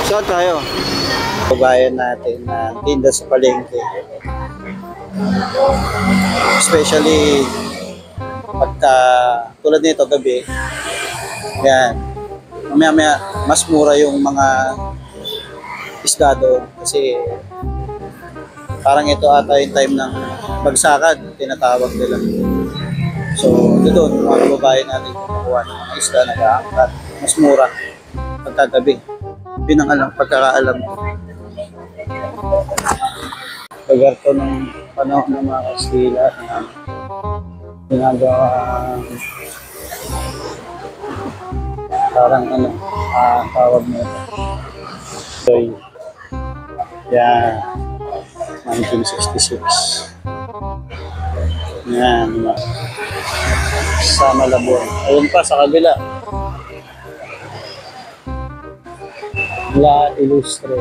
Saan tayo? Kabayan natin na tinda sa palengke. Especially pagka tulad nito gabi. Yan. Mamaya mas mura yung mga isda doon kasi parang ito ata yung time ng bagsakan, tinatawag nila. So, doon, mga kababayan natin kumukuha ng mga isda na nag-aangkat. Mas mura pagkagabi. Yun ang pagkakaalam ko. Lugar to ng panahon ng mga Kastila na ginagawa parang tawag mo ito. So, yan. 1966. Yan. Sa Malabon. Ayun pa, sa kabila. La Ilustre.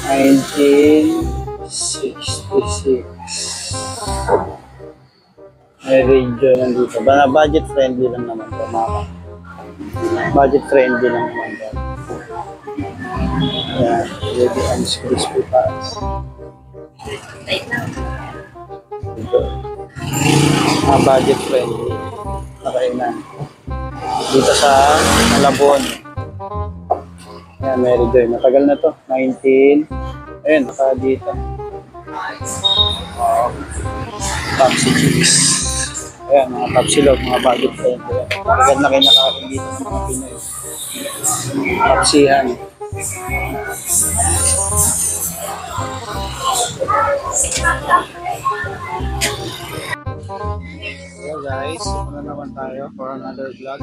1966. May radio nandito. Budget friendly lang naman po, mama. Budget friendly lang naman po. Yan. Ready and crispy pass. Dito. Budget friendly. Nakainan. Dito sa Malabon. Yan, Mary Joy. Matagal na to. 19. Ayun, naka dito. Papsi cheese. Ayan, mga papsilog, mga budget friendly. Matagal na kayo nakakain dito ng mga Pinoy. Papsihan. So guys, na naman tayo for another vlog.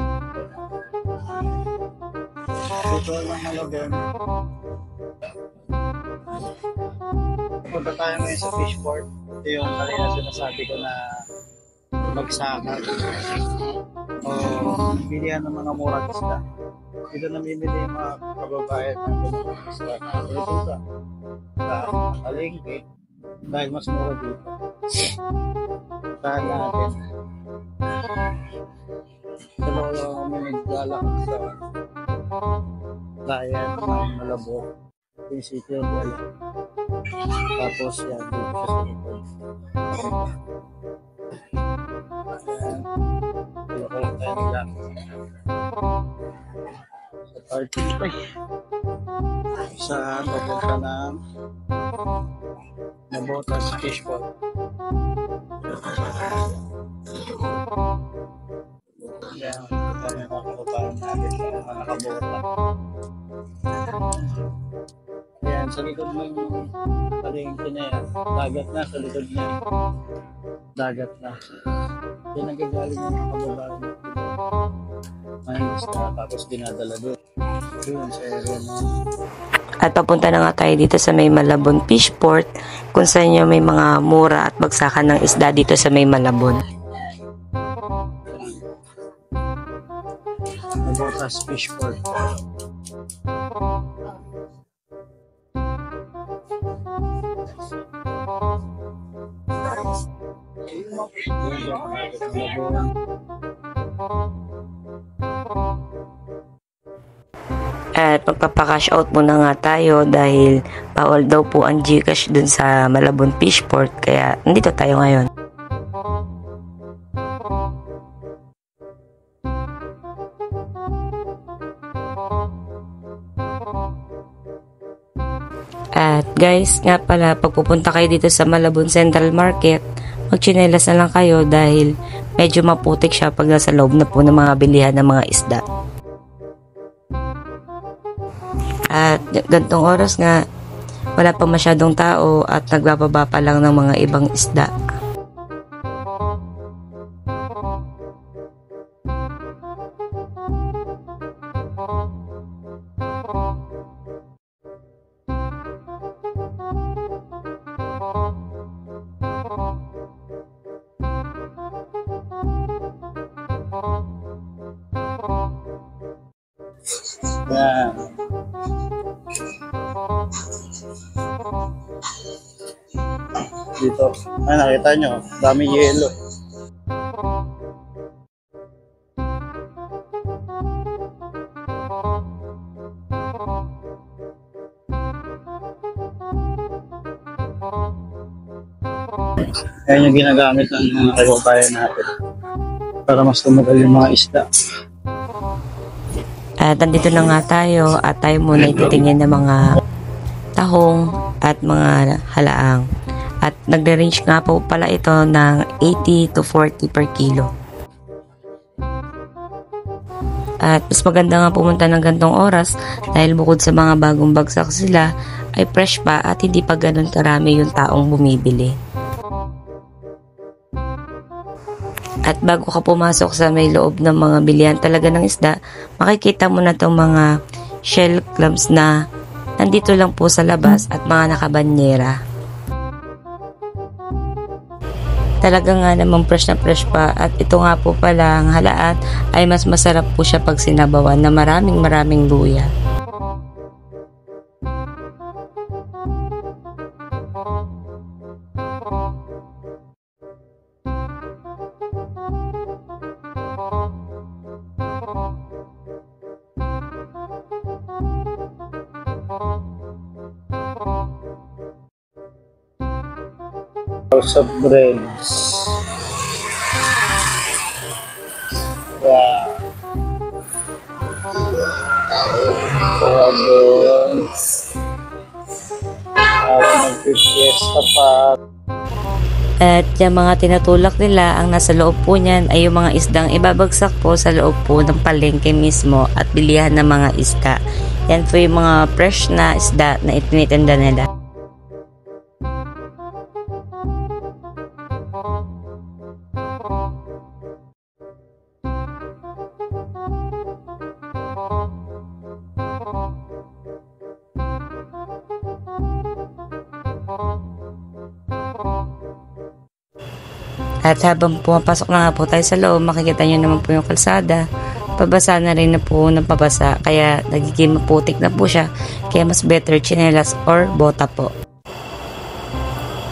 Dito lang Malabon. Punta tayo ngayon sa Fishport. Ito yung kanina sinasabi ko na bagsakan o bilihan ng mga murang isda. Dito namimili yung mga kababayan ng mga isda na dito sa palengke dahil mas mura dito. Saan natin? Dalawa kami naglalakad sa bayan ng Malabon. Yung city of Wala. Tapos yan dito sa likod. Ayan. Tayo nila. Sa parking place. Saan papunta ng Nabotas Fishport. Yan. Ito na yung makakapahan natin sa mga nakabota. Ayan, sa likod ng palengke na yan. Dagat na sa likod niya. Dagat na. Yan ang gagaling ng mga kababayan. Mahingis na tapos dinadala doon. Doon sa area na. At papunta na nga tayo dito sa may Malabon Fishport kung saan yung may mga mura at bagsakan ng isda dito sa may Malabon. Nabotas Fishport. At magpapakash out muna nga tayo dahil bawal daw po ang GCash dun sa Malabon Fishport kaya nandito tayo ngayon. At guys, nga pala, pagpupunta kayo dito sa Malabon Central Market, magchinelas na lang kayo dahil medyo maputik siya pag nasa loob na po ng mga bilihan ng mga isda. At gantong oras nga, wala pa masyadong tao at nagbababa pa lang ng mga ibang isda. Yan. Dito. Ay, nakita nyo. Dami yelo. Yan yung ginagamit ng mga kababayan natin para mas tumagal yung mga isda. At nandito na nga tayo at tayo muna ititingin ng mga tahong at mga halaang. At nagre-range nga po pala ito ng 80 to 40 per kilo. At mas maganda nga pumunta ng gantong oras dahil bukod sa mga bagong bagsak sila ay fresh pa at hindi pa ganun karami yung taong bumibili. At bago ka pumasok sa may loob ng mga bilihan talaga ng isda, makikita mo na itong mga shell clams na nandito lang po sa labas at mga nakabanyera. Talaga nga namang fresh na fresh pa at ito nga po pala ang halaan ay mas masarap po siya pag sinabawan na maraming luya. House of Breads. Wow. Magpipiesta pa. At yung mga tinatulak nila, ang nasa loob po niyan ay yung mga isdang ibabagsak po sa loob po ng palengke mismo at bilihan ng mga isda. Yan po yung mga fresh na isda na itinitinda nila. At habang pumapasok na nga po tayo sa loob, makikita nyo naman po yung kalsada. Pabasa na rin na po ng pabasa, kaya nagiging maputik na po siya. Kaya mas better chinelas or bota po.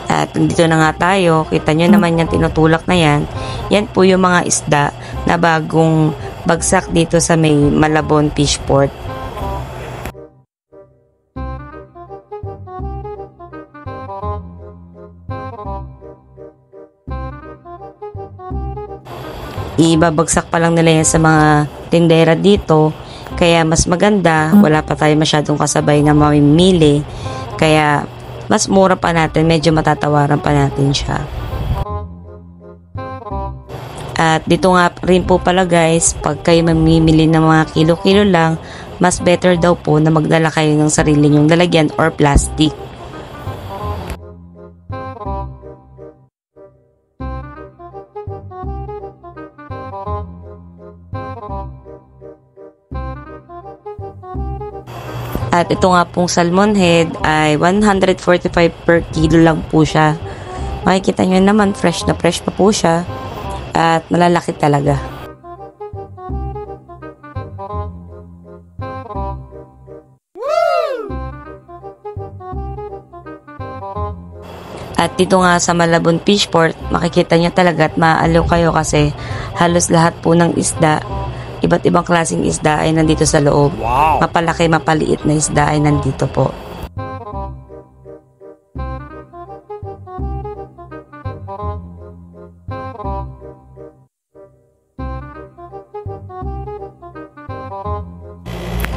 At dito na nga tayo, kita nyo naman yung tinutulak na yan. Yan po yung mga isda na bagong bagsak dito sa may Malabon Fishport. Ibabagsak pa lang nila yan sa mga tindera dito, kaya mas maganda, wala pa tayo masyadong kasabay na mamimili, kaya mas mura pa natin, medyo matatawaran pa natin siya. At dito nga rin po pala guys, pag kayo mamimili ng mga kilo-kilo lang, mas better daw po na magdala kayo ng sarili nyong lalagyan or plastic. At ito nga pong salmon head ay 145 per kilo lang po siya. Makikita nyo naman fresh na fresh pa po siya at malalaki talaga. At dito nga sa Malabon Fishport, makikita nyo talaga at maaaliw kayo kasi halos lahat po ng isda, iba't ibang klaseng isda ay nandito sa loob. Wow. Mapalaki, mapaliit na isda ay nandito po.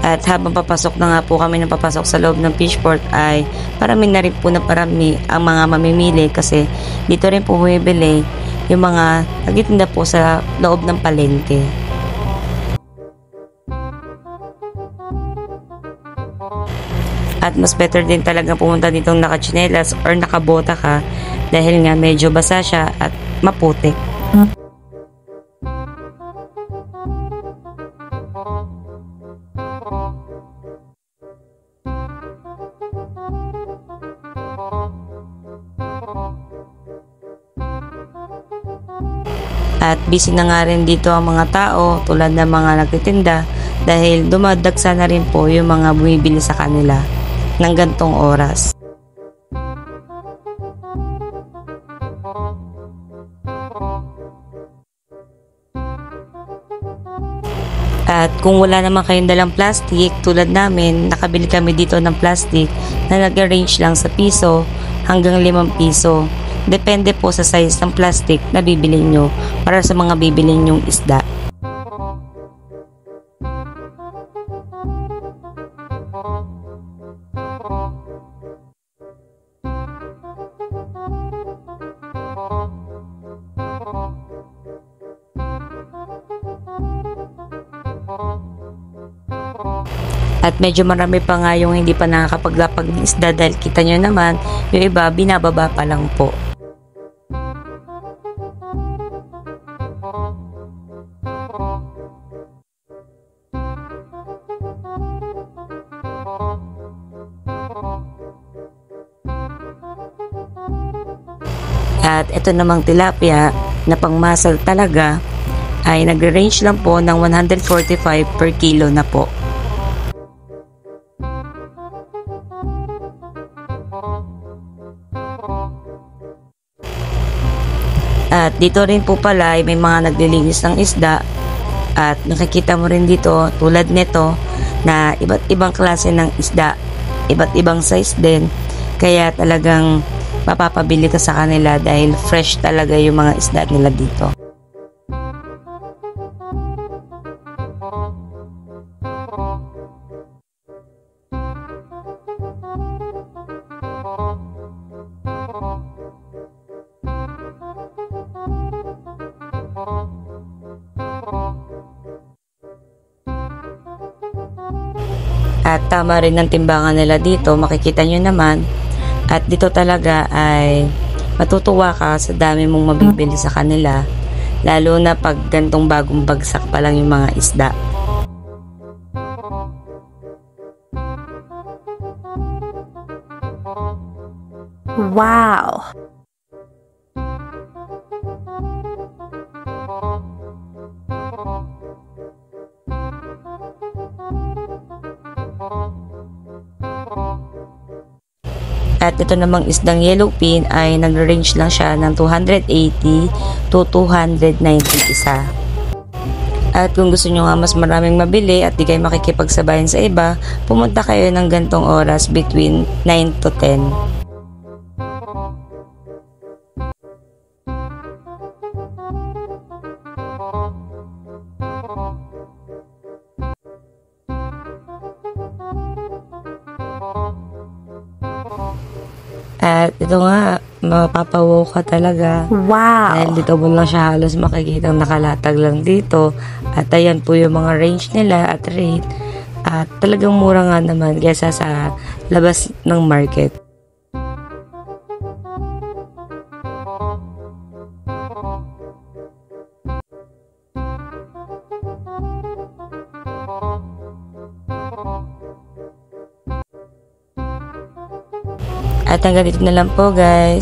At habang papasok na nga po kami ng papasok sa loob ng Fishport ay parami na rin po na parami ang mga mamimili kasi dito rin po bumibili yung mga nagtitinda po sa loob ng palengke. At mas better din talaga pumunta dito nakachinelas or nakabota ka dahil nga medyo basa siya at maputik. At busy na nga rin dito ang mga tao tulad ng mga nagtitinda dahil dumadagsa na rin po yung mga bumibili sa kanila ng gantong oras. At kung wala naman kayong dalang plastic, tulad namin, nakabili kami dito ng plastic na nag-range lang sa piso hanggang 5 piso. Depende po sa size ng plastic na bibili nyo para sa mga bibili nyong isda. At medyo marami pa nga yung hindi pa nakakapaglapag ng isda dahil kita nyo naman, yung iba binababa pa lang po. At ito namang tilapia na pangmasal talaga ay nagre-range lang po ng 145 per kilo na po. At dito rin po pala ay may mga naglilinis ng isda at nakikita mo rin dito tulad nito na iba't ibang klase ng isda, iba't ibang size din, kaya talagang mapapabili ka sa kanila dahil fresh talaga yung mga isda nila dito. At tama rin ang timbangan nila dito, makikita nyo naman. At dito talaga ay matutuwa ka sa dami mong mabibili sa kanila, lalo na pag gantong bagong bagsak pa lang yung mga isda. Wow! At ito namang isdang yellowfin ay nag-range lang siya ng 280 to 290 isa. At kung gusto nyo nga mas maraming mabili at di kayo makikipagsabayan sa iba, pumunta kayo ng gantong oras between 9 to 10. At ito nga, mapapawaw ka talaga. Wow! Dahil dito mo lang siya halos makikita nakalatag lang dito. At ayan po yung mga range nila at rate. At talagang mura nga naman kaysa sa labas ng market. At hanggang dito na lang po guys.